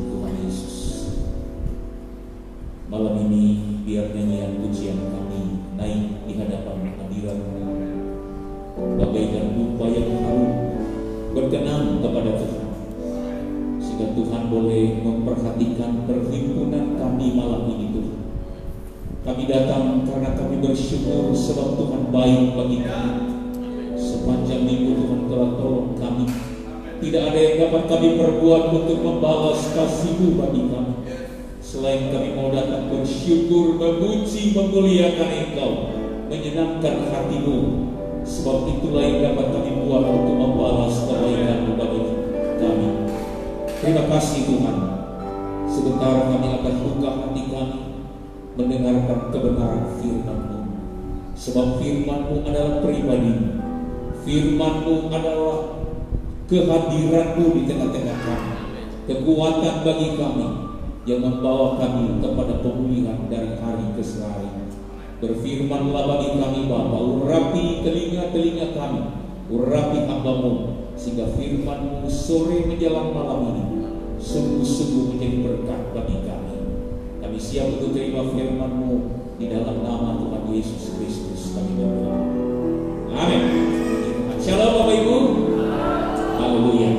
Tuhan Yesus. Malam ini biar nyanyian pujian kami naik di hadapan hadirat-Mu bagaikan dupa yang harum berkenan kepada Tuhan, sehingga Tuhan boleh memperhatikan perhimpunan kami malam ini. Tuhan, kami datang karena kami bersyukur sebab Tuhan baik bagi kami. Sepanjang minggu Tuhan telah tolong kami. Tidak ada yang dapat kami perbuat untuk membalas kasih-Mu bagi kami, selain kami mau datang bersyukur, memuji, memuliakan Engkau, menyenangkan hati-Mu. Sebab itulah yang dapat kami buat untuk membalas kebaikan-Mu bagi kami. Terima kasih Tuhan. Sebentar kami akan buka hati kami mendengarkan kebenaran firman-Mu. Sebab firman-Mu adalah pribadi, firman-Mu adalah kehadiran-Mu di tengah-tengah kami, kekuatan bagi kami yang membawa kami kepada pemulihan dari hari ke hari. Berfirmanlah bagi kami Bapa, urapi telinga-telinga kami, urapi hamba-Mu, sehingga firman-Mu sore menjelang malam ini sungguh-sungguh menjadi berkat bagi kami. Kami siap untuk terima firman-Mu di dalam nama Tuhan Yesus Kristus kami berdoa. Amin. Shalom Bapak Ibu. Haleluya.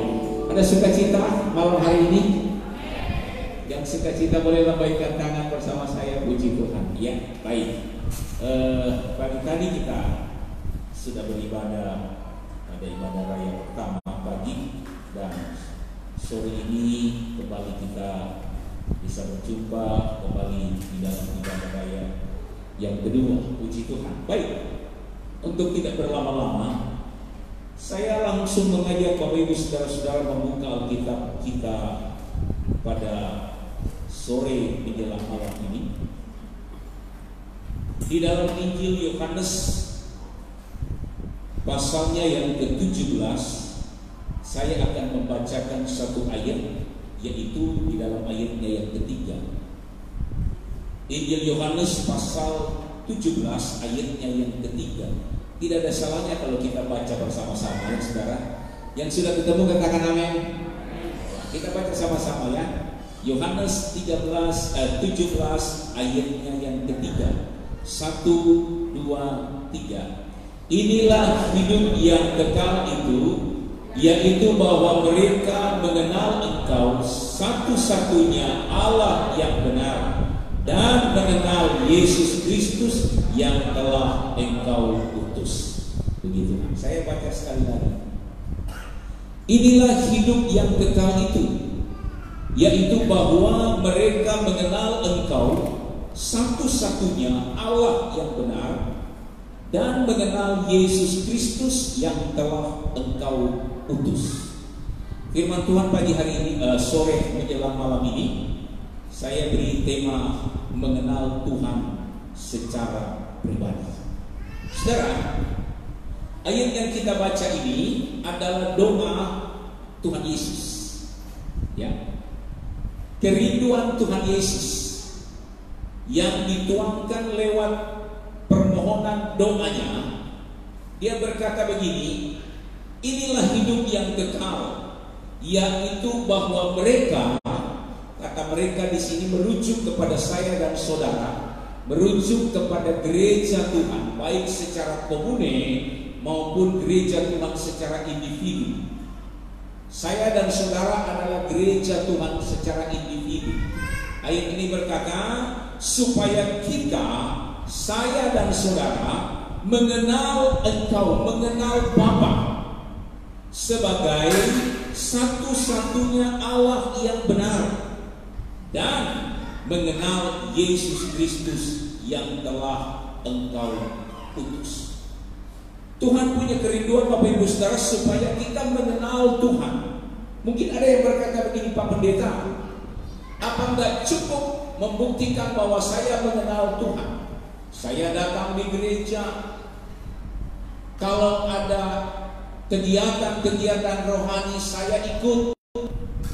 Ada sukacita malam hari ini? Yang sukacita boleh lambaikan tangan bersama saya, puji Tuhan. Ya, baik. Pagi tadi kita sudah beribadah, ada ibadah raya pertama pagi, dan sore ini kembali kita bisa berjumpa kembali di dalam ibadah raya yang kedua, puji Tuhan. Baik, untuk tidak berlama-lama, saya langsung mengajak Bapak Ibu Saudara-saudara membuka Alkitab kita pada sore menjelang malam ini di dalam Injil Yohanes pasalnya yang ke-17. Saya akan membacakan satu ayat, yaitu di dalam ayatnya yang ketiga. Injil Yohanes pasal 17 ayatnya yang ketiga. Tidak ada salahnya kalau kita baca bersama-sama ya saudara. Yang sudah ketemu katakan amin. Kita baca sama-sama ya. Yohanes 17 ayatnya yang ketiga. 1, 2, 3. Inilah hidup yang kekal itu, yaitu bahwa mereka mengenal Engkau satu-satunya Allah yang benar, dan mengenal Yesus Kristus yang telah Engkau utus. Begitu. Saya baca sekali lagi. Inilah hidup yang kekal itu, yaitu bahwa mereka mengenal Engkau satu-satunya Allah yang benar, dan mengenal Yesus Kristus yang telah Engkau utus. Firman Tuhan pagi hari ini, sore menjelang malam ini, saya beri tema mengenal Tuhan secara pribadi. Saudara, ayat yang kita baca ini adalah doa Tuhan Yesus, ya, kerinduan Tuhan Yesus yang dituangkan lewat permohonan doanya. Dia berkata begini, inilah hidup yang kekal, yaitu bahwa mereka, kata mereka di sini merujuk kepada saya dan saudara, merujuk kepada gereja Tuhan, baik secara komune maupun gereja Tuhan secara individu. Saya dan saudara adalah gereja Tuhan secara individu. Ayat ini berkata, supaya kita, saya dan saudara, mengenal Engkau, mengenal Bapa sebagai satu-satunya Allah yang benar, dan mengenal Yesus Kristus yang telah Engkau utus. Tuhan punya kerinduan Bapak Ibu Saudara supaya kita mengenal Tuhan. Mungkin ada yang berkata begini, Pak Pendeta, apa enggak cukup membuktikan bahwa saya mengenal Tuhan? Saya datang di gereja, kalau ada kegiatan-kegiatan rohani saya ikut.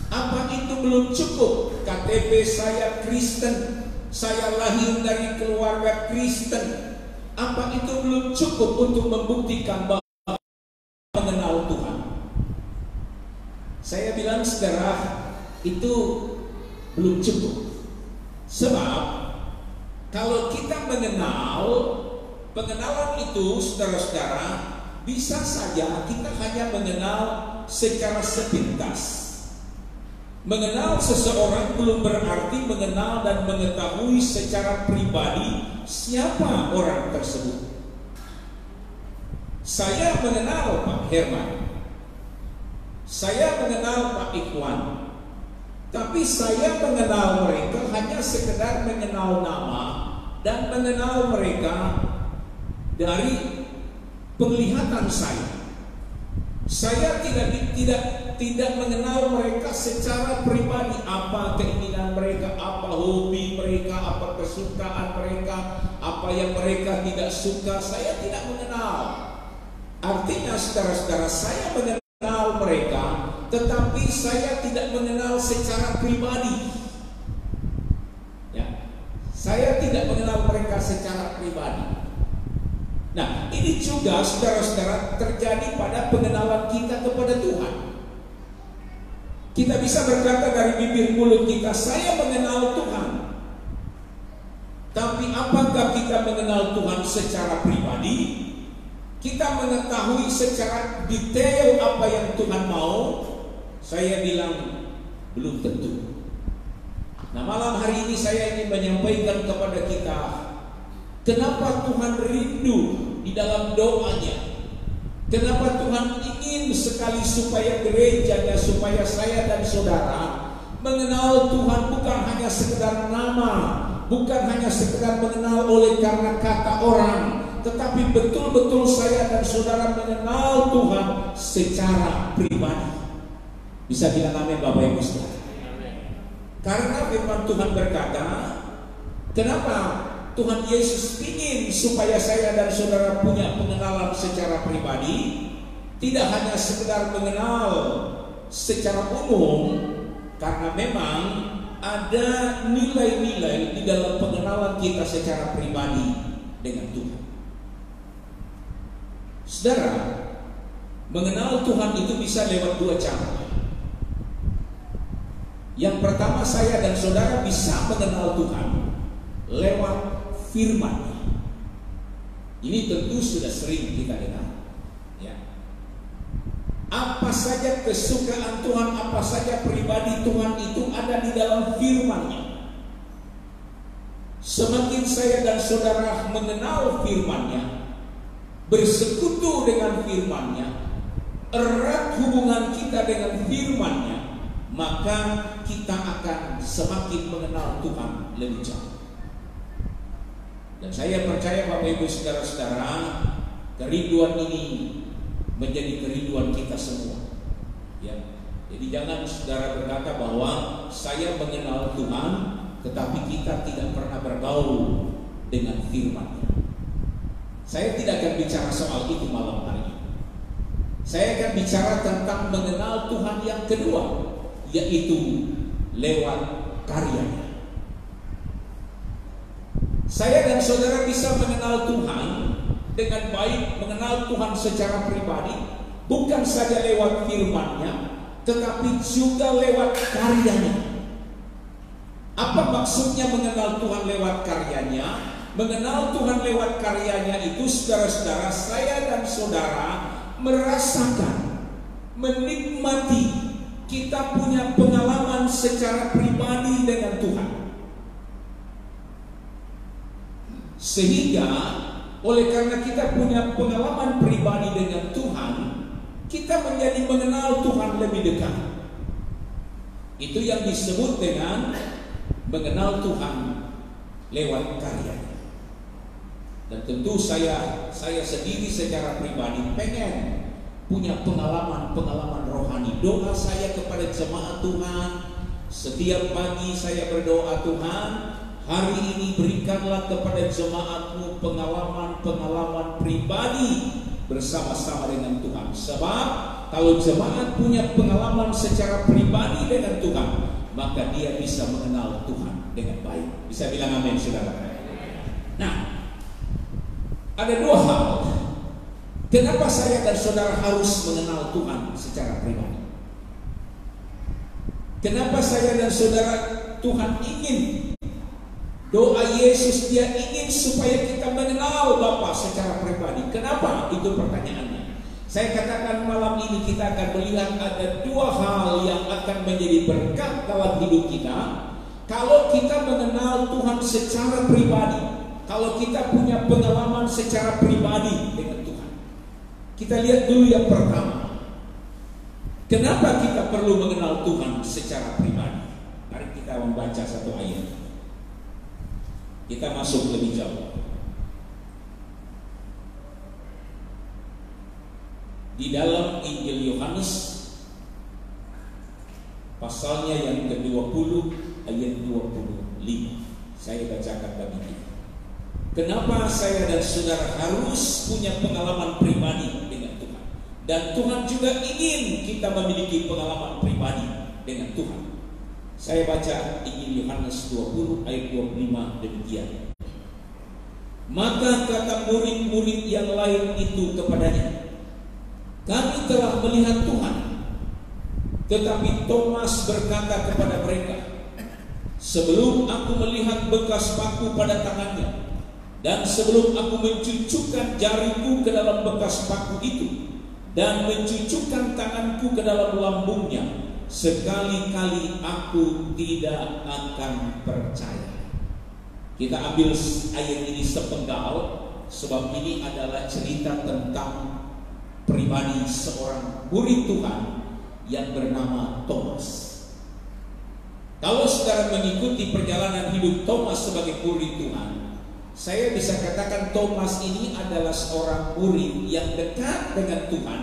Apa itu belum cukup? KTP saya Kristen, saya lahir dari keluarga Kristen. Apa itu belum cukup untuk membuktikan bahwa mengenal Tuhan? Saya bilang saudara, itu belum cukup. Sebab kalau kita mengenal, pengenalan itu saudara-saudara, bisa saja kita hanya mengenal secara sepintas. Mengenal seseorang belum berarti mengenal dan mengetahui secara pribadi siapa orang tersebut. Saya mengenal Pak Herman, saya mengenal Pak Ikhwan, tapi saya mengenal mereka hanya sekedar mengenal nama dan mengenal mereka dari penglihatan saya. Saya tidak mengenal mereka secara pribadi, apa keinginan mereka, apa hobi mereka, apa kesukaan mereka, apa yang mereka tidak suka. Saya tidak mengenal. Artinya saudara-saudara, saya mengenal mereka, tetapi saya tidak mengenal secara pribadi. Ya, saya tidak mengenal mereka secara pribadi. Nah, ini juga saudara-saudara terjadi pada pengenalan kita kepada Tuhan. Kita bisa berkata dari bibir mulut kita, saya mengenal Tuhan. Tapi apakah kita mengenal Tuhan secara pribadi? Kita mengetahui secara detail apa yang Tuhan mau? Saya bilang belum tentu. Nah, malam hari ini saya ingin menyampaikan kepada kita, kenapa Tuhan rindu di dalam doanya. Kenapa Tuhan ingin sekali supaya gerejanya, supaya saya dan saudara mengenal Tuhan bukan hanya sekedar nama, bukan hanya sekedar mengenal oleh karena kata orang, tetapi betul-betul saya dan saudara mengenal Tuhan secara pribadi. Bisa bilang amin Bapak Ibu saudara? Karena firman Tuhan berkata, kenapa Tuhan Yesus ingin supaya saya dan saudara punya pengenalan secara pribadi, tidak hanya sekedar mengenal secara umum, karena memang ada nilai-nilai di dalam pengenalan kita secara pribadi dengan Tuhan. Saudara, mengenal Tuhan itu bisa lewat dua cara. Yang pertama, saya dan saudara bisa mengenal Tuhan lewat firman-Nya. Ini tentu sudah sering kita dengar. Ya. Apa saja kesukaan Tuhan, apa saja pribadi Tuhan itu ada di dalam firman-Nya. Semakin saya dan saudara mengenal firman-Nya, bersekutu dengan firman-Nya, erat hubungan kita dengan firman-Nya, maka kita akan semakin mengenal Tuhan lebih jauh. Dan saya percaya Bapak Ibu saudara-saudara, kerinduan ini menjadi kerinduan kita semua. Ya. Jadi jangan saudara berkata bahwa saya mengenal Tuhan, tetapi kita tidak pernah bergaul dengan firman-Nya. Saya tidak akan bicara soal itu malam hari ini. Saya akan bicara tentang mengenal Tuhan yang kedua, yaitu lewat karya-Nya. Saya dan saudara bisa mengenal Tuhan dengan baik, mengenal Tuhan secara pribadi, bukan saja lewat firman-Nya, tetapi juga lewat karya-Nya. Apa maksudnya mengenal Tuhan lewat karya-Nya? Mengenal Tuhan lewat karya-Nya itu, saudara-saudara, saya dan saudara merasakan, menikmati, kita punya pengalaman secara pribadi dengan Tuhan. Sehingga oleh karena kita punya pengalaman pribadi dengan Tuhan, kita menjadi mengenal Tuhan lebih dekat. Itu yang disebut dengan mengenal Tuhan lewat karya-Nya. Dan tentu saya sendiri secara pribadi pengen punya pengalaman rohani. Doa saya kepada jemaat Tuhan, setiap pagi saya berdoa, Tuhan, hari ini berikanlah kepada jemaat-Mu pengalaman pribadi bersama-sama dengan Tuhan. Sebab kalau jemaat punya pengalaman secara pribadi dengan Tuhan, maka dia bisa mengenal Tuhan dengan baik. Bisa bilang amin, saudara? Nah, ada dua hal. Kenapa saya dan saudara harus mengenal Tuhan secara pribadi? Kenapa saya dan saudara Tuhan ingin, doa Yesus, dia ingin supaya kita mengenal Bapa secara pribadi. Kenapa? Itu pertanyaannya. Saya katakan malam ini kita akan melihat ada dua hal yang akan menjadi berkat dalam hidup kita kalau kita mengenal Tuhan secara pribadi, kalau kita punya pengalaman secara pribadi dengan Tuhan. Kita lihat dulu yang pertama. Kenapa kita perlu mengenal Tuhan secara pribadi? Mari kita membaca satu ayat. Kita masuk lebih jauh. Di dalam Injil Yohanes pasalnya yang ke-20 ayat 25. Saya bacakan bagi kita. Kenapa saya dan saudara harus punya pengalaman pribadi dengan Tuhan? Dan Tuhan juga ingin kita memiliki pengalaman pribadi dengan Tuhan. Saya baca Injil Yohanes 20 ayat 25 demikian. Maka kata murid-murid yang lain itu kepadanya, kami telah melihat Tuhan. Tetapi Thomas berkata kepada mereka, sebelum aku melihat bekas paku pada tangannya, dan sebelum aku mencucukkan jariku ke dalam bekas paku itu, dan mencucukkan tanganku ke dalam lambungnya, sekali-kali aku tidak akan percaya. Kita ambil ayat ini sepenggal, sebab ini adalah cerita tentang pribadi seorang murid Tuhan yang bernama Thomas. Kalau saudara mengikuti perjalanan hidup Thomas sebagai murid Tuhan, saya bisa katakan Thomas ini adalah seorang murid yang dekat dengan Tuhan,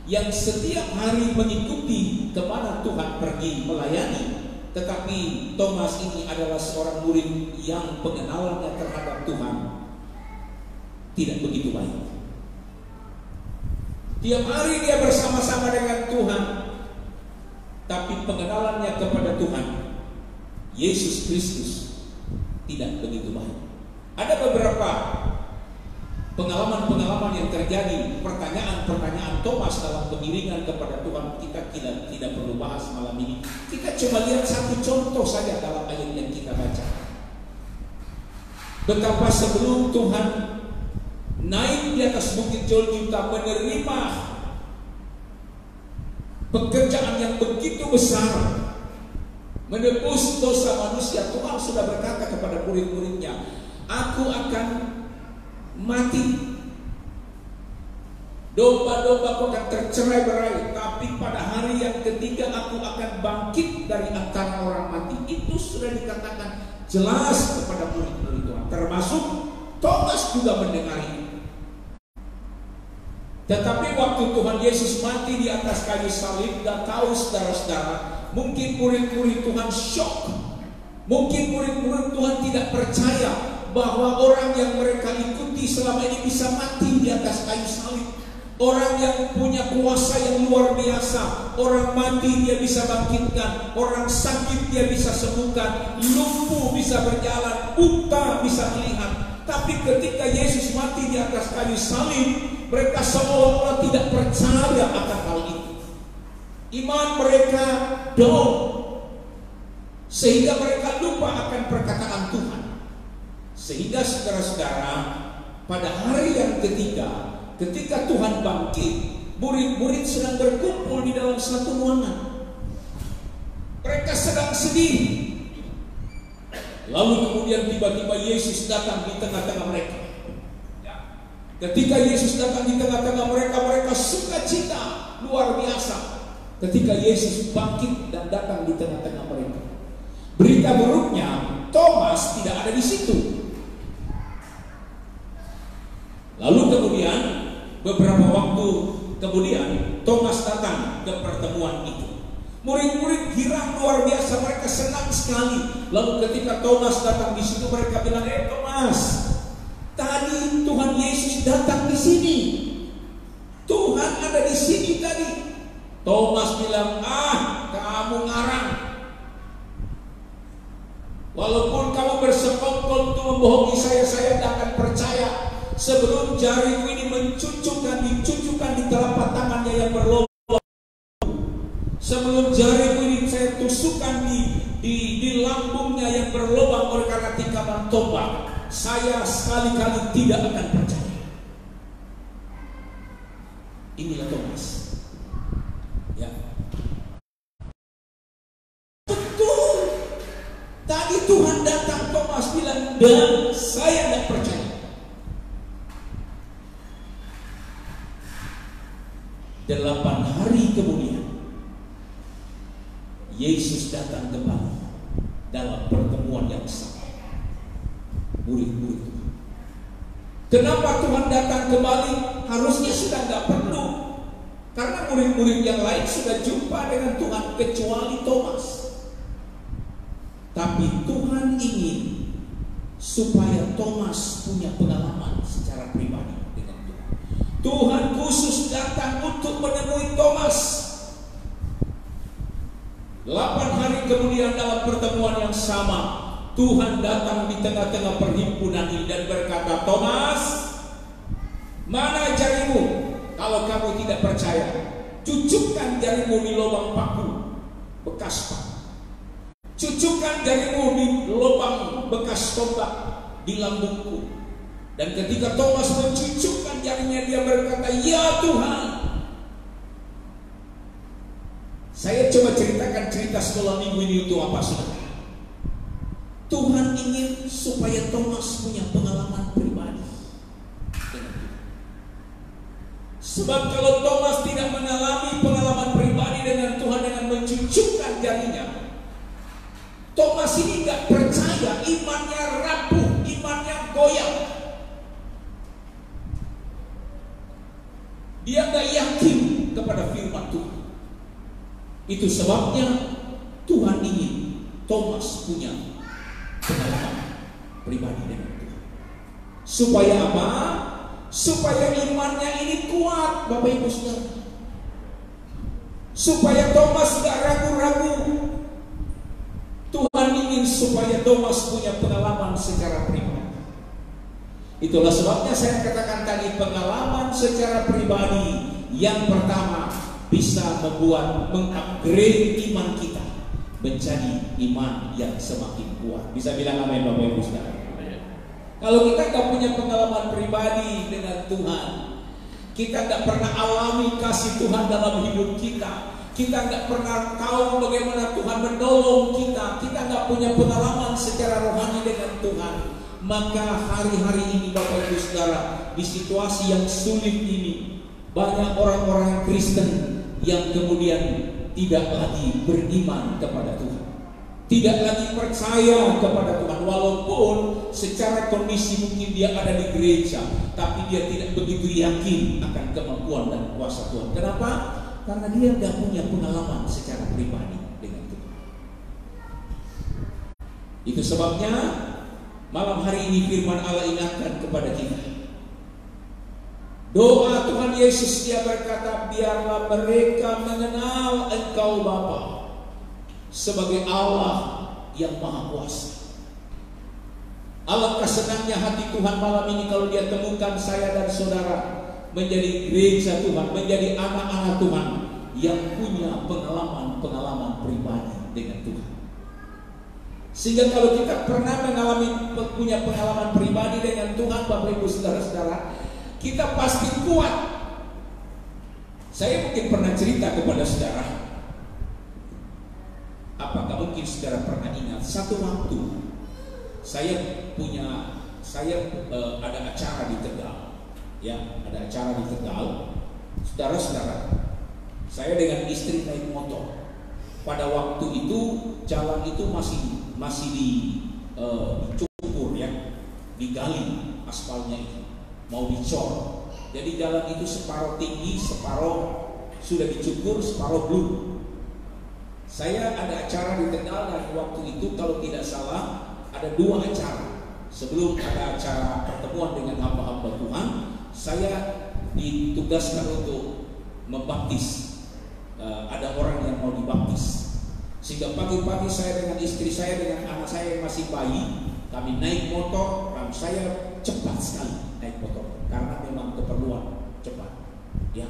yang setiap hari mengikuti kemana Tuhan pergi melayani. Tetapi Thomas ini adalah seorang murid yang pengenalannya terhadap Tuhan tidak begitu baik. Tiap hari dia bersama-sama dengan Tuhan, tapi pengenalannya kepada Tuhan Yesus Kristus tidak begitu baik. Ada beberapa pengalaman-pengalaman yang terjadi, pertanyaan-pertanyaan Thomas dalam pengiringan kepada Tuhan. Kita tidak perlu bahas malam ini. Kita cuma lihat satu contoh saja dalam ayat yang kita baca. Betapa sebelum Tuhan naik di atas bukit Golgota menerima pekerjaan yang begitu besar, menebus dosa manusia, Tuhan sudah berkata kepada murid-muridnya, aku akan mati, domba-domba akan tercerai-berai, tapi pada hari yang ketiga aku akan bangkit dari antara orang mati. Itu sudah dikatakan jelas kepada murid-murid Tuhan, termasuk Thomas juga mendengar ini. Tetapi waktu Tuhan Yesus mati di atas kayu salib, dan tahu saudara-saudara, mungkin murid-murid Tuhan syok. Mungkin murid-murid Tuhan tidak percaya bahwa orang yang mereka ikuti selama ini bisa mati di atas kayu salib. Orang yang punya kuasa yang luar biasa. Orang mati dia bisa bangkitkan, orang sakit dia bisa sembuhkan, lumpuh bisa berjalan, buta bisa melihat. Tapi ketika Yesus mati di atas kayu salib, mereka seolah-olah tidak percaya akan hal itu. Iman mereka down, sehingga mereka lupa akan perkataan Tuhan. Sehingga saudara-saudara, pada hari yang ketiga, ketika Tuhan bangkit, murid-murid sedang berkumpul di dalam satu ruangan. Mereka sedang sedih. Lalu kemudian tiba-tiba Yesus datang di tengah-tengah mereka. Ketika Yesus datang di tengah-tengah mereka, mereka sukacita luar biasa. Ketika Yesus bangkit dan datang di tengah-tengah mereka. Berita buruknya, Thomas tidak ada di situ. Lalu kemudian beberapa waktu kemudian Thomas datang ke pertemuan itu. Murid-murid girang luar biasa, mereka senang sekali. Lalu ketika Thomas datang di situ, mereka bilang, Thomas, tadi Tuhan Yesus datang di sini. Tuhan ada di sini tadi. Thomas bilang, kamu ngarang. Walaupun kamu bersekongkol untuk membohongi saya tidak akan percaya. Sebelum jariku ini dicucukkan di telapak tangannya yang berlobang, sebelum jariku ini saya tusukan di lambungnya yang berlubang oleh karena tikaman tombak, saya sekali-kali tidak akan percaya. Inilah Thomas. Ya. Betul. Tadi Tuhan datang, Thomas bilang, dan saya tidak percaya. 8 hari kemudian Yesus datang kembali dalam pertemuan yang sama. Murid-murid Tuhan. Kenapa Tuhan datang kembali? Harusnya sudah nggak perlu, karena murid-murid yang lain sudah jumpa dengan Tuhan kecuali Thomas. Tapi Tuhan ingin supaya Thomas punya pengalaman secara pribadi dengan Tuhan. Tuhan khusus datang untuk menemui Thomas. 8 hari kemudian dalam pertemuan yang sama, Tuhan datang di tengah-tengah perhimpunan ini dan berkata, Thomas, mana jarimu? Kalau kamu tidak percaya, cucukkan jarimu di lubang paku bekas paku. Cucukkan jarimu di lubang bekas tombak di lambungku. Dan ketika Thomas mencucukkan jarinya, dia berkata, ya Tuhan. Saya coba ceritakan cerita sekolah minggu ini untuk apa, saudara? Tuhan ingin supaya Thomas punya pengalaman pribadi dengan Tuhan. Sebab kalau Thomas tidak mengalami pengalaman pribadi dengan Tuhan dengan mencucukkan jarinya, Thomas ini nggak percaya, imannya rapuh, imannya goyah. Dia nggak yakin kepada firman Tuhan. Itu sebabnya Tuhan ingin Thomas punya pengalaman pribadi dengan Tuhan. Supaya apa? Supaya imannya ini kuat, Bapak Ibu Saudara. Supaya Thomas gak ragu-ragu. Tuhan ingin supaya Thomas punya pengalaman secara pribadi. Itulah sebabnya saya katakan tadi, pengalaman secara pribadi yang pertama bisa membuat mengupgrade iman kita menjadi iman yang semakin kuat. Bisa bilang amin, Bapak Ibu Saudara. Kalau kita gak punya pengalaman pribadi dengan Tuhan, kita gak pernah alami kasih Tuhan dalam hidup kita, kita gak pernah tahu bagaimana Tuhan menolong kita, kita gak punya pengalaman secara rohani dengan Tuhan, maka hari-hari ini Bapak Ibu Saudara, di situasi yang sulit ini, banyak orang-orang Kristen yang kemudian tidak lagi beriman kepada Tuhan, tidak lagi percaya kepada Tuhan, walaupun secara kondisi mungkin dia ada di gereja, tapi dia tidak begitu yakin akan kemampuan dan kuasa Tuhan. Kenapa? Karena dia tidak punya pengalaman secara pribadi dengan Tuhan. Itu sebabnya malam hari ini firman Allah ingatkan kepada kita. Doa Tuhan Yesus, dia berkata, biarlah mereka mengenal Engkau Bapa sebagai Allah yang Maha Kuasa. Alangkah senangnya hati Tuhan malam ini kalau dia temukan saya dan saudara menjadi gereja Tuhan, menjadi anak-anak Tuhan yang punya pengalaman-pengalaman pribadi dengan Tuhan. Sehingga kalau kita pernah punya pengalaman pribadi dengan Tuhan, Bapak Ibu Saudara-saudara, kita pasti kuat. Saya mungkin pernah cerita kepada saudara. Apakah mungkin saudara pernah ingat satu waktu saya ada acara di Tegal, ya, ada acara di Tegal. Saudara-saudara, saya dengan istri naik motor. Pada waktu itu jalan itu masih dicukur, ya, digali aspalnya itu, mau dicor. Jadi jalan itu separuh tinggi, separuh sudah dicukur, separuh belum. Saya ada acara di Tegal dan waktu itu kalau tidak salah ada 2 acara. Sebelum ada acara pertemuan dengan hamba-hamba Tuhan, saya ditugaskan untuk membaptis. Ada orang yang mau dibaptis. Sehingga pagi-pagi saya dengan istri saya, dengan anak saya yang masih bayi, kami naik motor, dan saya cepat sekali naik motor karena memang keperluan cepat. Ya.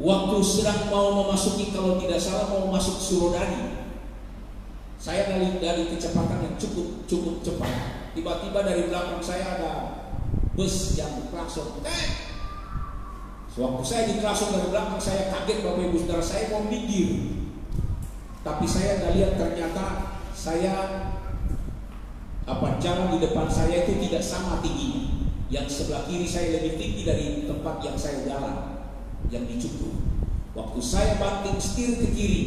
Waktu sedang mau memasuki, kalau tidak salah mau masuk Surodadi, saya dari kecepatan yang cukup cepat. Tiba-tiba dari belakang saya ada bus yang klakson. Waktu saya diklakson dari belakang, saya kaget, Bapak Ibu Saudara, saya mau minggir. Tapi saya nggak lihat, ternyata jalan di depan saya itu tidak sama tingginya. Yang sebelah kiri saya lebih tinggi dari tempat yang saya jalan, yang dicukur. Waktu saya banting setir ke kiri,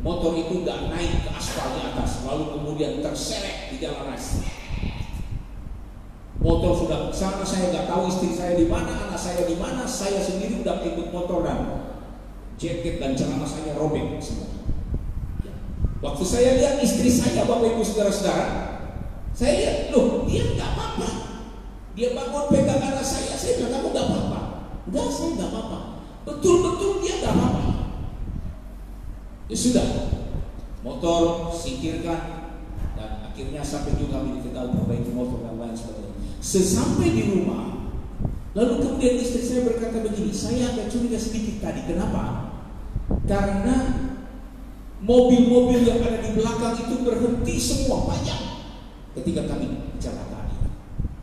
motor itu nggak naik ke aspal di atas, lalu kemudian terseret di jalan raya. Motor sudah ke sana, saya nggak tahu istri saya di mana, anak saya di mana, saya sendiri udah ikut motor dan jaket dan celana saya robek semua. Waktu saya lihat istri saya, Bapak Ibu Saudara-saudara, saya lihat, loh, dia nggak apa-apa. Dia bangun pegang anak saya bilang, kamu nggak apa-apa. Enggak, saya nggak apa-apa. Betul-betul dia nggak apa-apa. Ya sudah, motor singkirkan dan akhirnya sampai juga kami diketahui perbaiki motor dan lain sebagainya. Sesampai di rumah, lalu kemudian istri saya berkata begini, saya agak curiga sedikit tadi. Kenapa? Karena mobil-mobil yang ada di belakang itu berhenti semua, banyak ketika kami bicara tadi.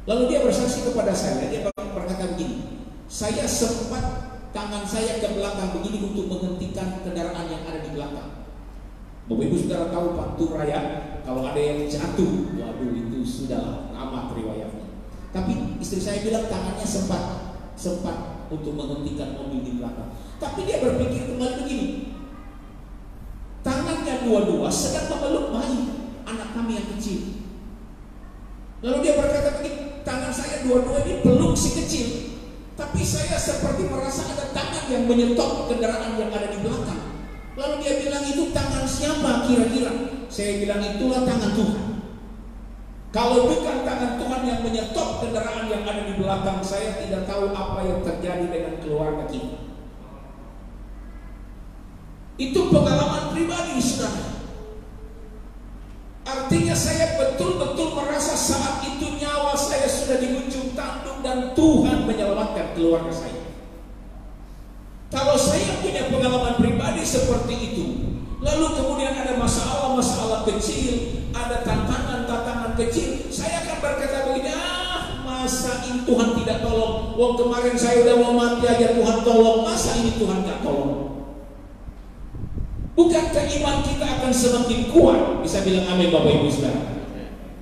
Lalu dia bersaksi kepada saya, dia berkata begini, saya sempat tangan saya ke belakang begini untuk menghentikan kendaraan yang ada di belakang. Bapak Ibu Saudara tahu Pantura Raya, kalau ada yang jatuh, waduh itu sudah amat riwayatnya. Tapi istri saya bilang tangannya sempat untuk menghentikan mobil di belakang. Tapi dia berpikir kembali begini, tangannya dua-dua sedang memeluk bayi anak kami yang kecil. Lalu dia berkata begini, tangan saya dua-dua ini peluk si kecil, tapi saya seperti merasa ada tangan yang menyetop kendaraan yang ada di belakang. Lalu dia bilang, itu tangan siapa kira-kira? Saya bilang, itulah tangan Tuhan. Kalau bukan tangan Tuhan yang menyetop kendaraan yang ada di belakang, saya tidak tahu apa yang terjadi dengan keluarga kita. Itu pengalaman pribadi, saudara. Artinya saya betul-betul merasa saat itu nyawa saya sudah di ujung tanduk dan Tuhan menyelamatkan keluarga saya. Kalau saya punya pengalaman pribadi seperti itu, lalu kemudian ada masalah-masalah kecil, ada tantangan-tantangan kecil, saya akan berkata begini, masa ini Tuhan tidak tolong? Wong kemarin saya udah mau mati aja Tuhan tolong, masa ini Tuhan gak tolong? Bukankah iman kita akan semakin kuat? Bisa bilang amin Bapak Ibu Saudara.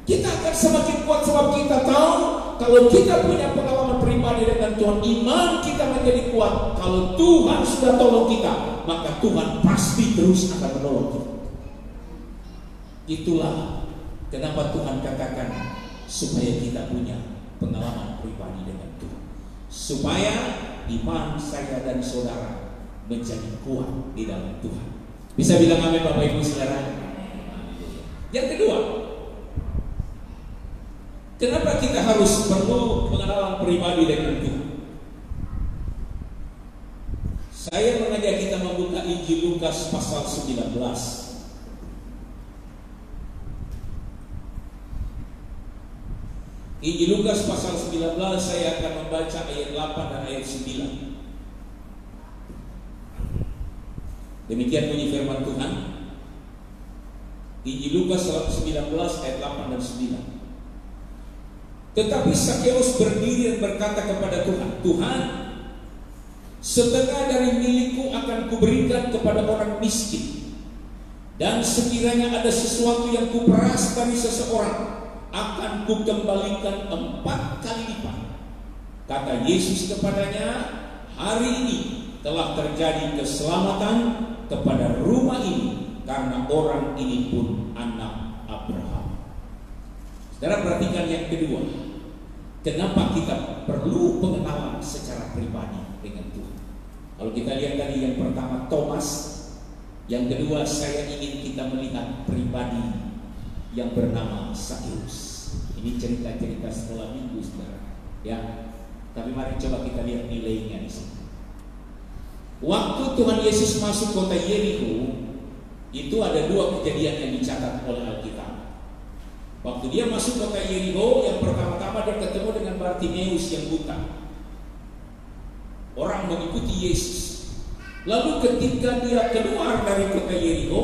Kita akan semakin kuat sebab kita tahu kalau kita punya pengalaman pribadi dengan Tuhan, iman kita menjadi kuat. Kalau Tuhan sudah tolong kita, maka Tuhan pasti terus akan menolong kita. Itulah kenapa Tuhan katakan supaya kita punya pengalaman pribadi dengan Tuhan, supaya iman saya dan saudara menjadi kuat di dalam Tuhan. Bisa bilang amin Bapak Ibu Saudara. Yang kedua, kenapa kita harus perlu pengalaman pribadi dengan Tuhan? Saya mengajak kita membuka Injil Lukas pasal 19. Injil Lukas pasal 19, saya akan membaca ayat 8 dan ayat 9. Demikian bunyi firman Tuhan. Injil Lukas 19 ayat 8 dan 9. Tetapi Sakeus berdiri dan berkata kepada Tuhan, Tuhan, setengah dari milikku akan kuberikan kepada orang miskin, dan sekiranya ada sesuatu yang kuperas dari seseorang, akan kukembalikan 4 kali lipat. Kata Yesus kepadanya, hari ini telah terjadi keselamatan kepada rumah ini, karena orang ini pun anak Abraham. Saudara perhatikan yang kedua, kenapa kita perlu pengenalan secara pribadi dengan Tuhan. Kalau kita lihat tadi yang pertama Thomas, yang kedua saya ingin kita melihat pribadi yang bernama Sakeus. Ini cerita-cerita sekolah minggu, saudara. Ya, tapi mari coba kita lihat nilainya di sini. Waktu Tuhan Yesus masuk kota Yeriko, itu ada 2 kejadian yang dicatat oleh Alkitab. Waktu dia masuk kota Yeriko, yang pertama-tama dia ketemu dengan Bartimeus yang buta. Orang mengikuti Yesus. Lalu ketika dia keluar dari kota Yeriko,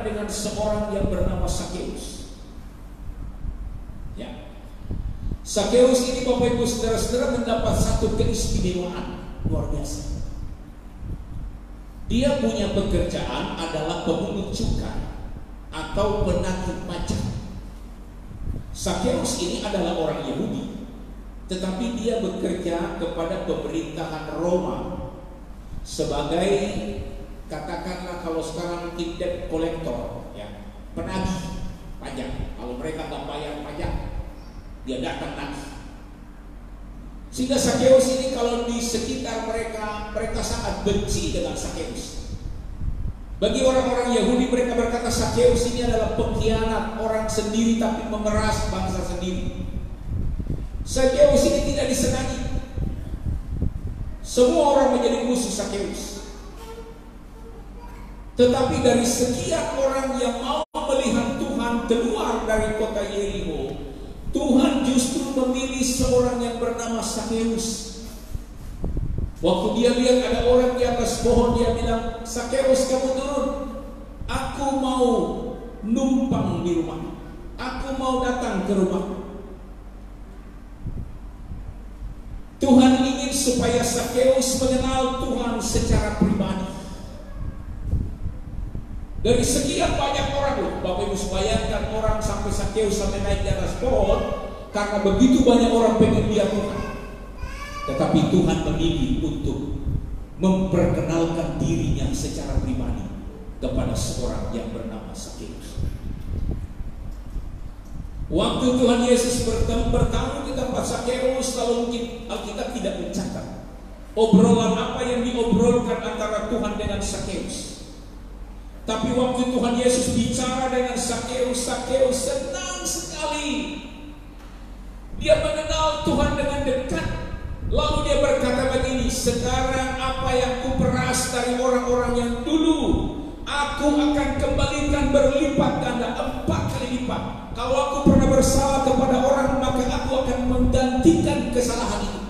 dengan seorang yang bernama Sakeus. Ya. Sakeus ini Bapak Ibu Saudara-saudara mendapat satu keistimewaan luar biasa. Dia punya pekerjaan adalah pemungut cukai atau penagih pajak. Sakeus ini adalah orang Yahudi, tetapi dia bekerja kepada pemerintahan Roma sebagai, katakanlah kalau sekarang mungkin debt collector, ya, penagih pajak. Kalau mereka nggak bayar pajak, dia datang nagih. Sehingga Sakeus ini kalau di sekitar mereka sangat benci dengan Sakeus. Bagi orang-orang Yahudi, mereka berkata Sakeus ini adalah pengkhianat, orang sendiri tapi memeras bangsa sendiri. Sakeus ini tidak disenangi. Semua orang menjadi musuh Sakeus. Tetapi dari sekian orang yang mau melihat Tuhan keluar dari kota Yeriko, Tuhan justru memilih seorang yang bernama Sakeus. Waktu dia lihat ada orang di atas pohon, dia bilang, Sakeus, kamu turun. Aku mau numpang di rumah. Aku mau datang ke rumah. Tuhan ingin supaya Sakeus mengenal Tuhan secara pribadi. Dari sekian banyak orang loh, Bapak Ibu bayangkan orang sampai Sakeus sampai naik di atas pohon, karena begitu banyak orang pengen lihat Tuhan. Tetapi Tuhan memilih untuk memperkenalkan dirinya secara pribadi kepada seorang yang bernama Sakeus. Waktu Tuhan Yesus bertamu di tempat Sakeus, lalu mungkin Alkitab tidak mencatat obrolan apa yang diobrolkan antara Tuhan dengan Sakeus. Tapi waktu Tuhan Yesus bicara dengan Sakeus, Sakeus senang sekali. Dia mengenal Tuhan dengan dekat. Lalu dia berkata begini, sekarang apa yang kuperas dari orang-orang yang dulu, aku akan kembalikan berlipat ganda, 4 kali lipat. Kalau aku pernah bersalah kepada orang, maka aku akan menggantikan kesalahan itu.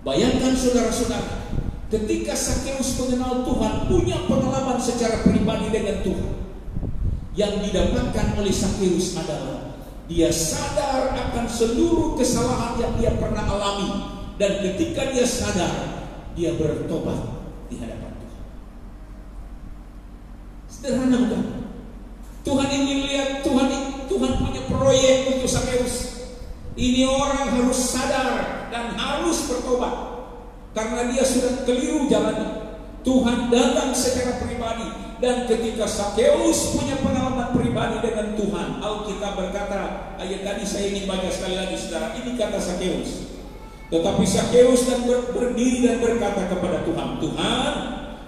Bayangkan saudara-saudara, ketika Sakeus mengenal Tuhan, punya pengalaman secara pribadi dengan Tuhan, yang didapatkan oleh Sakeus adalah dia sadar akan seluruh kesalahan yang dia pernah alami, dan ketika dia sadar, dia bertobat di hadapan Tuhan. Sederhana bukan? Tuhan ingin lihat, Tuhan punya proyek untuk Sakeus. Ini orang harus sadar dan harus bertobat, karena dia sudah keliru jalannya. Tuhan datang secara pribadi, dan ketika Sakeus punya pengalaman pribadi dengan Tuhan, Alkitab berkata, ayat tadi saya ingin baca sekali lagi saudara, ini kata Sakeus. Tetapi Sakeus dan berdiri dan berkata kepada Tuhan, Tuhan,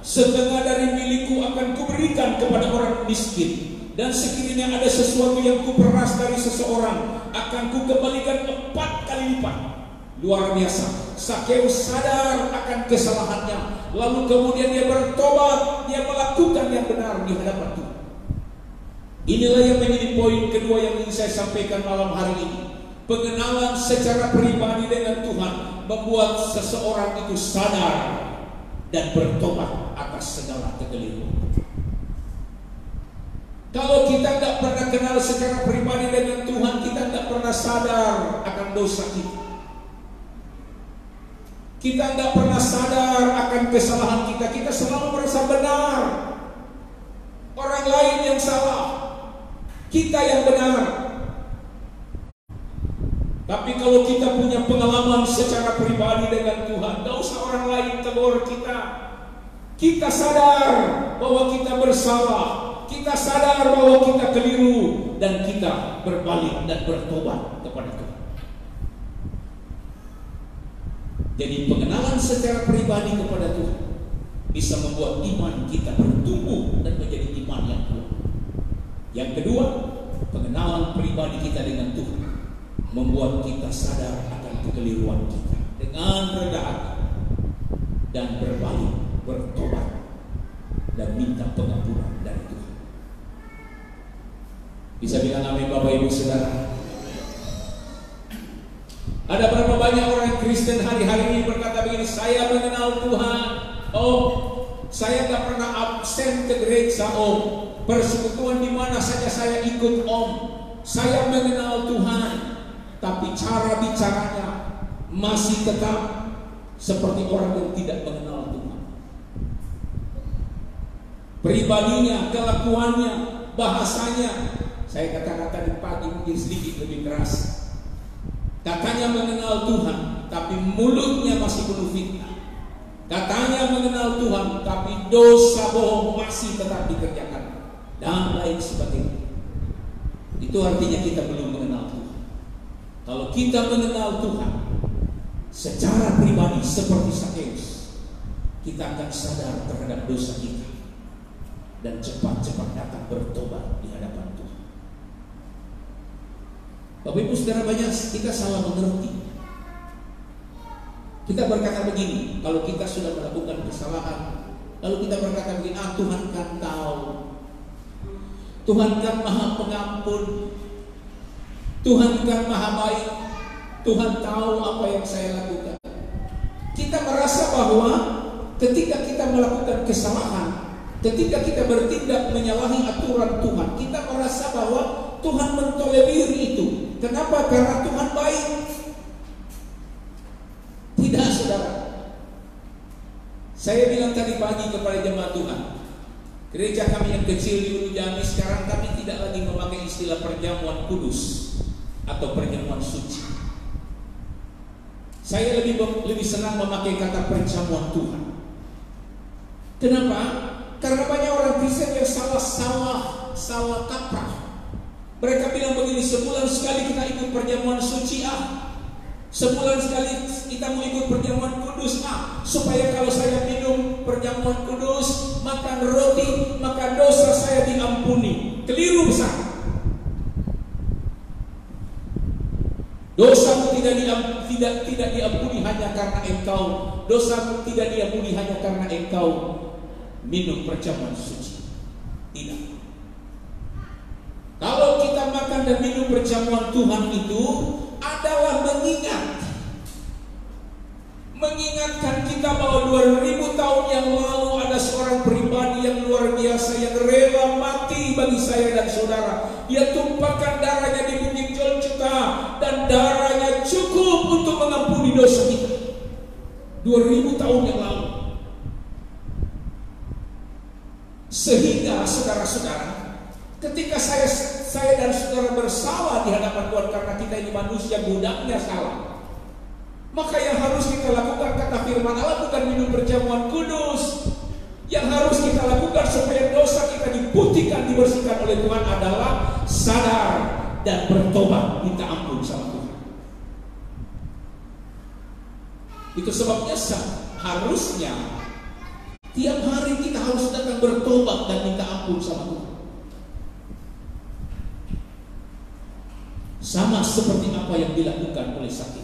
setengah dari milikku akan kuberikan kepada orang miskin, dan sekiranya ada sesuatu yang kuperas dari seseorang, akan kukembalikan 4 kali lipat. Luar biasa. Sakeus sadar akan kesalahannya, lalu kemudian dia bertobat, dia melakukan yang benar di hadapan Tuhan. Inilah yang menjadi poin kedua yang ingin saya sampaikan malam hari ini. Pengenalan secara pribadi dengan Tuhan membuat seseorang itu sadar dan bertobat atas segala kekeliruan. Kalau kita tidak pernah kenal secara pribadi dengan Tuhan, kita tidak pernah sadar akan dosa kita. Kita tidak pernah sadar akan kesalahan kita. Kita selalu merasa benar. Orang lain yang salah, kita yang benar. Tapi kalau kita punya pengalaman secara pribadi dengan Tuhan, tidak usah orang lain tegur kita. Kita sadar bahwa kita bersalah. Kita sadar bahwa kita keliru, dan kita berbalik dan bertobat kepada Tuhan. Jadi pengenalan secara pribadi kepada Tuhan bisa membuat iman kita bertumbuh dan menjadi iman yang kuat. Yang kedua, pengenalan pribadi kita dengan Tuhan membuat kita sadar akan kekeliruan kita dengan rendah hati dan berbalik, bertobat dan minta pengampunan dari Tuhan. Bisa bilang amin Bapak Ibu Saudara? Ada berapa banyak orang Kristen hari-hari ini berkata berkata begini, saya mengenal Tuhan. Oh, saya gak pernah absen ke gereja, Om. Persekutuan di mana saja saya ikut, Om. Saya mengenal Tuhan, tapi cara bicaranya masih tetap seperti orang yang tidak mengenal Tuhan. Pribadinya, kelakuannya, bahasanya, saya kata-kata di pagi mungkin sedikit lebih keras. Katanya mengenal Tuhan, tapi mulutnya masih penuh fitnah. Katanya mengenal Tuhan, tapi dosa bohong masih tetap dikerjakan, dan lain sebagainya. Itu artinya kita belum mengenal Tuhan. Kalau kita mengenal Tuhan secara pribadi seperti Sakeus, kita akan sadar terhadap dosa kita dan cepat-cepat datang bertobat di hadapan Tuhan. Bapak Ibu Saudara, banyak kita salah mengerti. Kita berkata begini, kalau kita sudah melakukan kesalahan, lalu kita berkata begini, Tuhan kan tahu, Tuhan kan Maha Pengampun, Tuhan kan Maha Baik, Tuhan tahu apa yang saya lakukan. Kita merasa bahwa ketika kita melakukan kesalahan, ketika kita bertindak menyalahi aturan Tuhan, kita merasa bahwa Tuhan mentolerir itu. Kenapa? Karena Tuhan baik. Tidak, saudara. Saya bilang tadi pagi kepada jemaat Tuhan, gereja kami yang kecil di Ulu Jami, sekarang kami tidak lagi memakai istilah perjamuan kudus atau perjamuan suci. Saya lebih senang memakai kata perjamuan Tuhan. Kenapa? Karena banyak orang Kristen yang salah kaprah. Mereka bilang begini, sebulan sekali kita ikut perjamuan suci, sebulan sekali kita mau ikut perjamuan kudus, supaya kalau saya minum perjamuan kudus, makan roti, maka dosa saya diampuni. Keliru besar. Dosamu tidak diampuni hanya karena engkau, dosamu tidak diampuni hanya karena engkau minum perjamuan suci. Tidak. Kalau kita makan dan minum perjamuan Tuhan itu adalah mengingatkan kita bahwa 2000 tahun yang lalu ada seorang pribadi yang luar biasa yang rela mati bagi saya dan saudara. Dia tumpahkan darahnya di Bukit Golgota dan darahnya cukup untuk mengampuni dosa kita. 2000 tahun yang lalu. Sehingga saudara-saudara, ketika saya dan saudara bersalah di hadapan Tuhan karena kita ini manusia budaknya salah, maka yang harus kita lakukan, kata firman Allah, bukan minum perjamuan kudus. Yang harus kita lakukan supaya dosa kita diputihkan, dibersihkan oleh Tuhan adalah sadar dan bertobat, minta ampun sama Tuhan. Itu sebabnya harusnya tiap hari kita harus datang bertobat dan minta ampun sama Tuhan. Sama seperti apa yang dilakukan oleh Sakeus.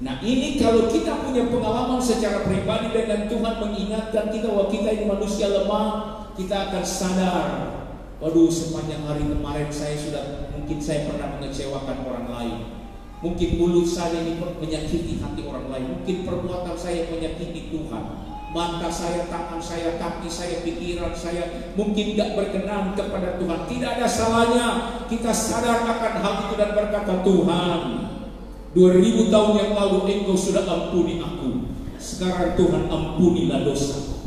Nah, ini kalau kita punya pengalaman secara pribadi dengan Tuhan mengingatkan kita bahwa kita ini manusia lemah, kita akan sadar, waduh, sepanjang hari kemarin mungkin saya pernah mengecewakan orang lain. Mungkin mulut saya ini menyakiti hati orang lain. Mungkin perbuatan saya menyakiti Tuhan. Mata saya, tangan saya, kaki saya, pikiran saya mungkin tidak berkenan kepada Tuhan. Tidak ada salahnya kita sadar akan hal itu dan berkata, Tuhan, 2000 tahun yang lalu Engkau sudah ampuni aku. Sekarang Tuhan ampunilah dosa.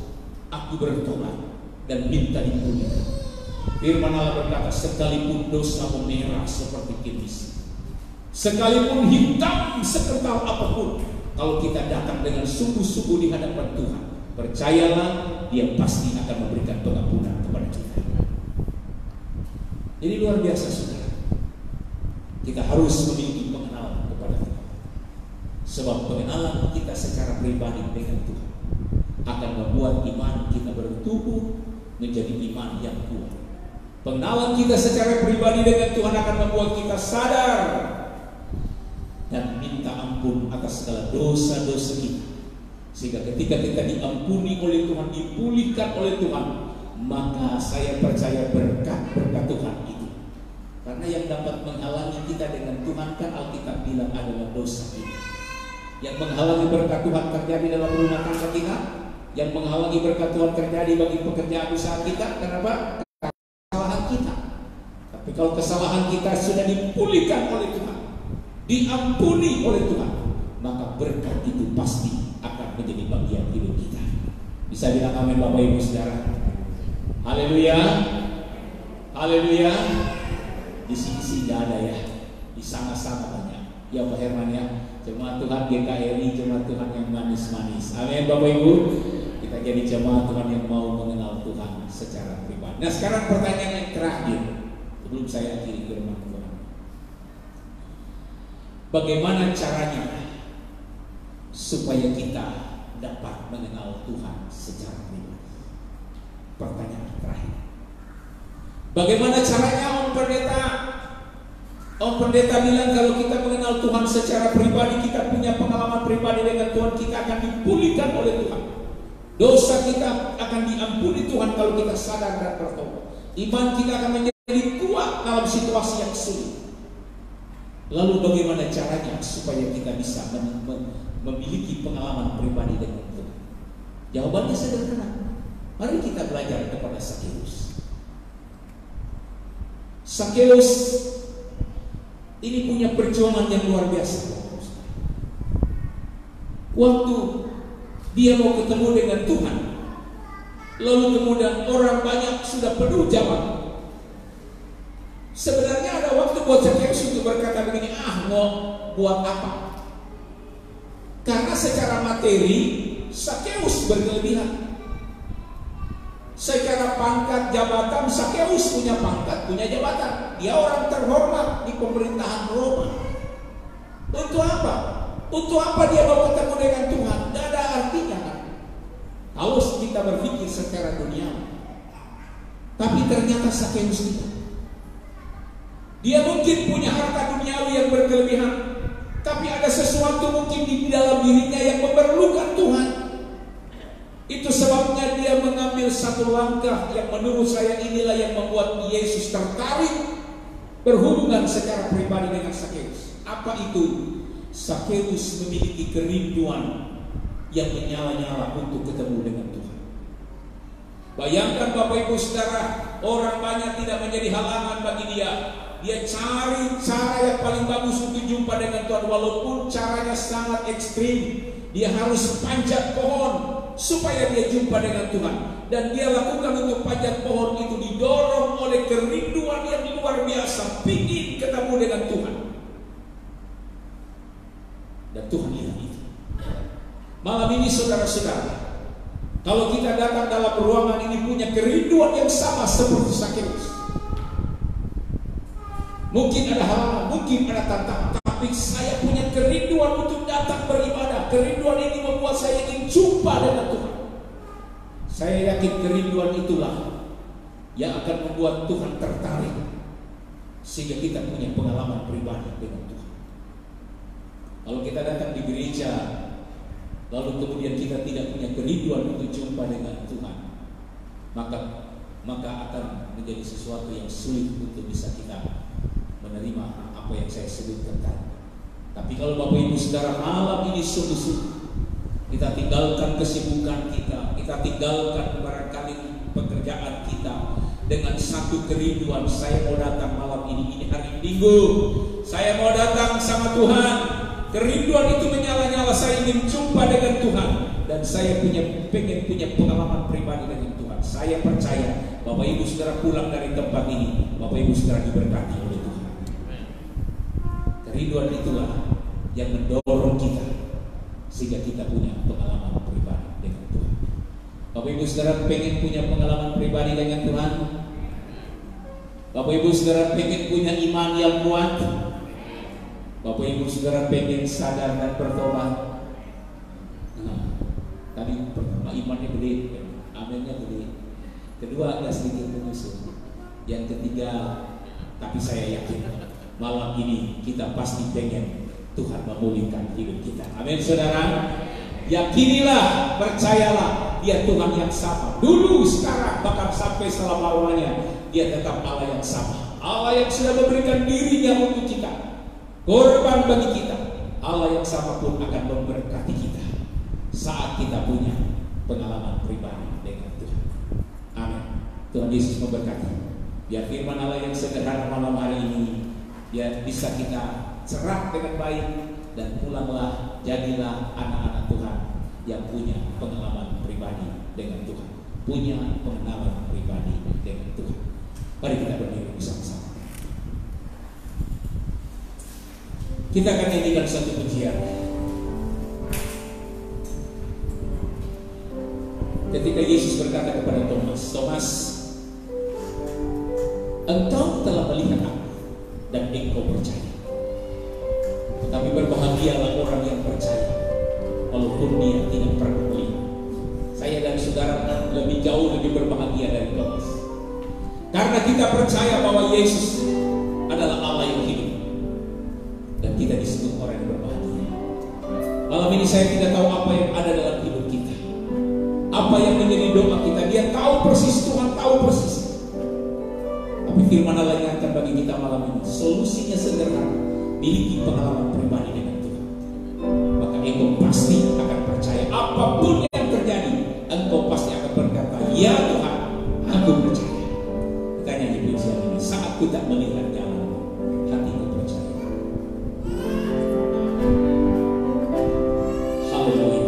Aku bertobat dan minta diampuni. Firman Allah berkata, sekalipun dosa merah seperti kimis, sekalipun hitam sekental apapun, kalau kita datang dengan sungguh-sungguh di hadapan Tuhan, percayalah, Dia pasti akan memberikan pengampunan kepada kita. Jadi luar biasa, saudara. Kita harus memiliki pengenalan kepada Tuhan. Sebab pengenalan kita secara pribadi dengan Tuhan akan membuat iman kita bertumbuh menjadi iman yang kuat. Pengenalan kita secara pribadi dengan Tuhan akan membuat kita sadar dan minta ampun atas segala dosa-dosa kita. Sehingga ketika kita diampuni oleh Tuhan, dipulihkan oleh Tuhan, maka saya percaya berkat-berkat Tuhan itu. Karena yang dapat menghalangi kita dengan Tuhan kan Alkitab bilang adalah dosa kita. Yang menghalangi berkat Tuhan terjadi dalam rumah tangga kita, yang menghalangi berkat Tuhan terjadi bagi pekerjaan usaha kita. Kenapa? Kesalahan kita. Tapi kalau kesalahan kita sudah dipulihkan oleh Tuhan, diampuni oleh Tuhan, maka berkat itu pasti akan menjadi bagian hidup kita. Bisa bilang amin Bapak Ibu Saudara? Haleluya, haleluya. Di sini tidak ada ya, di sana-sana banyak. Ya Pak Herman ya, jemaat Tuhan GKRI, jemaat Tuhan yang manis-manis. Amin Bapak Ibu. Kita jadi jemaat Tuhan yang mau mengenal Tuhan secara pribadi. Nah sekarang pertanyaan yang terakhir sebelum saya akhiri firman Tuhan. Bagaimana caranya supaya kita dapat mengenal Tuhan secara pribadi? Pertanyaan terakhir. Bagaimana caranya Om Pendeta? Om Pendeta bilang kalau kita mengenal Tuhan secara pribadi, kita punya pengalaman pribadi dengan Tuhan, kita akan dipulihkan oleh Tuhan. Dosa kita akan diampuni Tuhan kalau kita sadar dan bertobat. Iman kita akan menjadi kuat dalam situasi yang sulit. Lalu bagaimana caranya supaya kita bisa memiliki pengalaman pribadi dengan Tuhan? Jawabannya sederhana. Mari kita belajar kepada Sakeus. Sakeus ini punya perjuangan yang luar biasa. Waktu dia mau ketemu dengan Tuhan, lalu kemudian orang banyak sudah penuh jalan. Sebenarnya ada waktu buat Sakeus untuk berkata begini, mau buat apa? Karena secara materi Sakeus berkelebihan. Secara pangkat jabatan Sakeus punya pangkat, punya jabatan. Dia orang terhormat di pemerintahan Roma. Untuk apa? Untuk apa dia mau ketemu dengan Tuhan? Tidak ada artinya kan? Kalau kita berpikir secara dunia. Tapi ternyata Sakeus tidak. Dia mungkin punya harta duniawi yang berkelebihan, tapi ada sesuatu mungkin di dalam dirinya yang memerlukan Tuhan. Itu sebabnya dia mengambil satu langkah yang menurut saya inilah yang membuat Yesus tertarik berhubungan secara pribadi dengan Sakeus. Apa itu? Sakeus memiliki kerinduan yang menyala-nyala untuk ketemu dengan Tuhan. Bayangkan Bapak Ibu Saudara, orang banyak tidak menjadi halangan bagi dia. Dia cari cara yang paling bagus untuk jumpa dengan Tuhan, walaupun caranya sangat ekstrim. Dia harus panjat pohon supaya dia jumpa dengan Tuhan. Dan dia lakukan untuk panjat pohon itu didorong oleh kerinduan yang luar biasa, ingin ketemu dengan Tuhan. Dan Tuhan lihat itu. Malam ini saudara-saudara, kalau kita datang dalam ruangan ini punya kerinduan yang sama seperti Sakeus. Mungkin ada halangan, mungkin ada tantangan, tapi saya punya kerinduan untuk datang beribadah. Kerinduan ini membuat saya ingin jumpa dengan Tuhan. Saya yakin kerinduan itulah yang akan membuat Tuhan tertarik, sehingga kita punya pengalaman pribadi dengan Tuhan. Kalau kita datang di gereja, lalu kemudian kita tidak punya kerinduan untuk jumpa dengan Tuhan, maka akan menjadi sesuatu yang sulit untuk bisa kita menerima apa yang saya sebutkan tadi. Tapi kalau Bapak Ibu Saudara malam ini sungguh-sungguh kita tinggalkan kesibukan kita tinggalkan barangkali pekerjaan kita dengan satu kerinduan, saya mau datang malam ini hari Minggu, saya mau datang sama Tuhan. Kerinduan itu menyala-nyala, saya ingin jumpa dengan Tuhan, dan saya pengen punya pengalaman pribadi dengan Tuhan. Saya percaya Bapak Ibu Saudara pulang dari tempat ini, Bapak Ibu Saudara diberkati oleh Tuhan. Kerinduan itulah yang mendorong kita sehingga kita punya pengalaman pribadi dengan Tuhan. Bapak Ibu Saudara pengen punya pengalaman pribadi dengan Tuhan? Bapak Ibu Saudara pengen punya iman yang kuat? Bapak Ibu Saudara pengen sadar dan bertobat? Tadi pertama imannya gede, aminnya gede. Kedua agak sedikit menyusul. Yang ketiga, tapi saya yakin malam ini kita pasti pengen Tuhan memulihkan hidup kita. Amin saudara. Yakinilah, percayalah, Dia Tuhan yang sama. Dulu, sekarang, bahkan sampai selama-lamanya Dia tetap Allah yang sama. Allah yang sudah memberikan dirinya untuk kita, korban bagi kita. Allah yang sama pun akan memberkati kita saat kita punya pengalaman pribadi dengan Tuhan. Amin. Tuhan Yesus memberkati. Biar firman Allah yang sederhana malam hari ini biar bisa kita cerah dengan baik, dan pulanglah jadilah anak-anak Tuhan yang punya pengalaman pribadi dengan Tuhan, punya pengalaman pribadi dengan Tuhan. Mari kita berdiri bersama-sama. Kita akan nyanyikan satu pujian. Ketika Yesus berkata kepada Thomas, Thomas, engkau telah melihat aku dan engkau percaya. Tetapi berbahagialah orang yang percaya walaupun dia tidak pernah melihat. Saya dan saudara lebih jauh lebih berbahagia dari Thomas, karena kita percaya bahwa Yesus adalah Allah yang hidup, dan kita disebut orang yang berbahagia. Malam ini saya tidak tahu apa yang ada dalam hidup kita, apa yang menjadi doa kita. Dia tahu persis, Tuhan tahu persis. Tapi firman Allah ingatkan bagi kita malam ini, solusinya sederhana: miliki pengalaman pribadi dengan Tuhan. Maka engkau pasti akan percaya apapun yang terjadi. Engkau pasti akan berkata, ya Tuhan, aku percaya. Kita nyanyi pujian ini. Saat ku tak melihat jalan, hatiku percaya. Haleluya.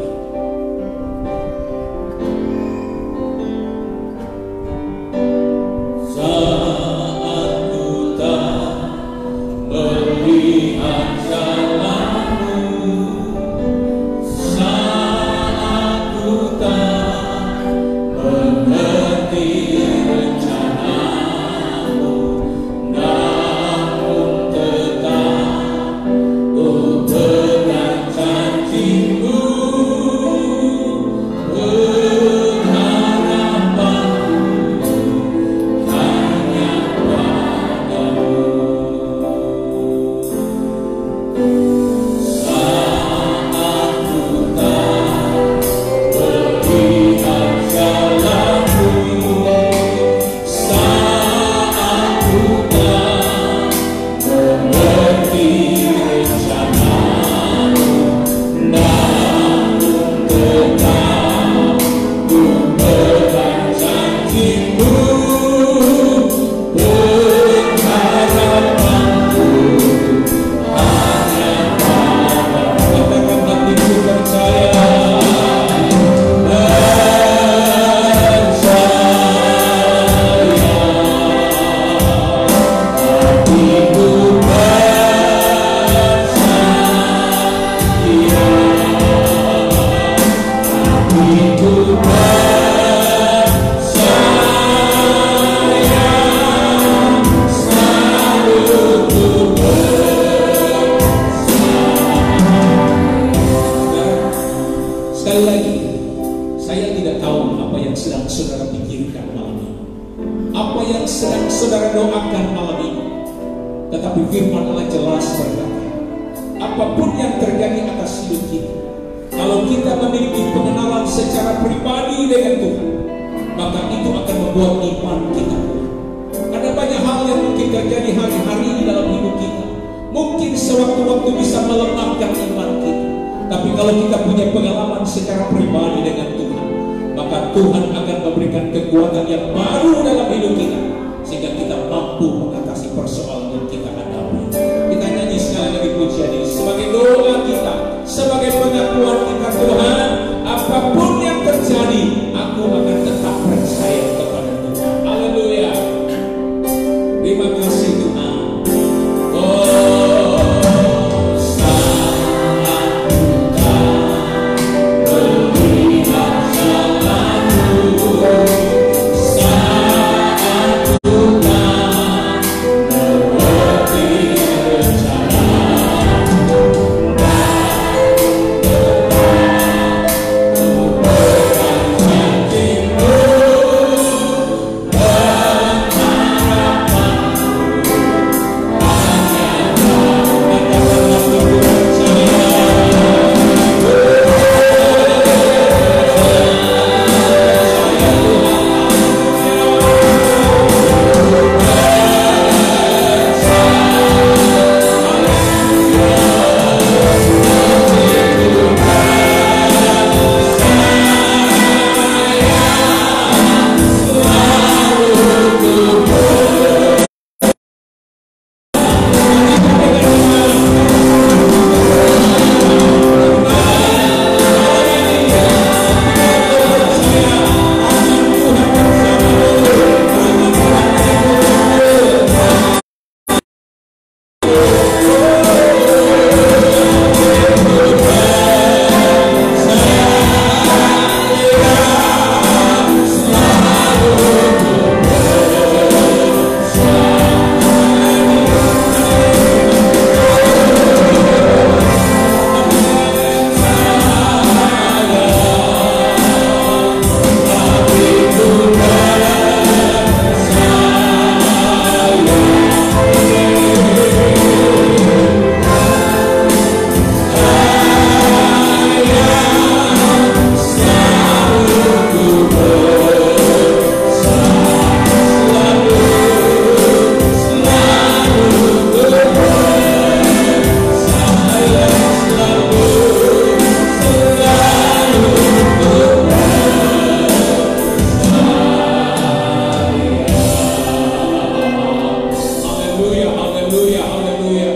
haleluya, haleluya, haleluya.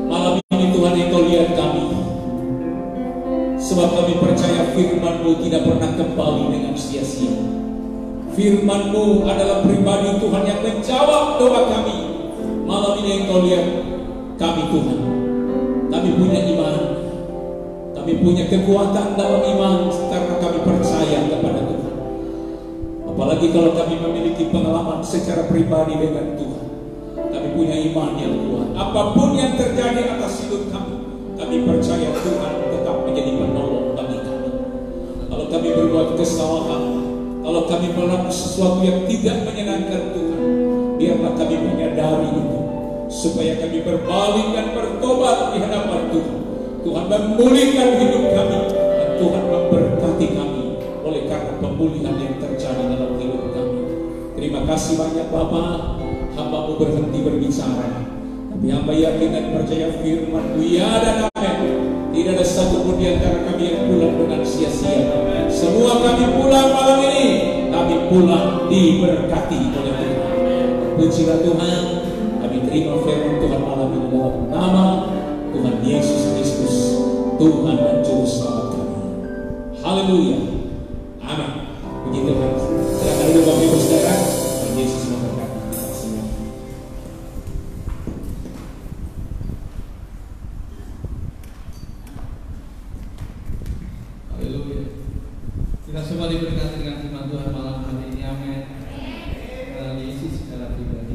Malam ini Tuhan Engkau lihat kami, sebab kami percaya firman-Mu tidak pernah kembali dengan sia-sia. Firman-Mu adalah pribadi Tuhan yang menjawab doa kami. Malam ini Engkau lihat kami Tuhan, kami punya iman, kami punya kekuatan dalam iman karena kami percaya kepada Tuhan. Apalagi kalau kami memiliki pengalaman secara pribadi dengan Tuhan, kami punya iman yang kuat. Apapun yang terjadi atas hidup kami, kami percaya Tuhan tetap menjadi penolong bagi kami. Kalau kami berbuat kesalahan, kalau kami melakukan sesuatu yang tidak menyenangkan Tuhan, biarlah kami menyadari itu, supaya kami berbalik dan bertobat di hadapan Tuhan. Tuhan memulihkan hidup kami, dan Tuhan memberkati kami oleh karena pemulihan yang terjadi dalam hidup kami. Terima kasih banyak Bapa, hamba-Mu berhenti berbicara, tapi hamba yakin dan percaya firman-Mu ya dan amin. Tidak ada satu pun di antara kami yang pulang dengan sia-sia. Semua kami pulang malam ini, kami pulang diberkati oleh Tuhan. Pujilah Tuhan, kami terima firman Tuhan malam ini dalam nama Tuhan Yesus Kristus, Tuhan dan Juru Selamat kami. Haleluya, amin. Puji Tuhan. Silakan dulu Bapak Ibu Saudara, Tuhan Yesus memberkati kita semua. Haleluya. Kita semua diberkati dengan firman Tuhan malam hari ini. Amin. Yesus secara pribadi.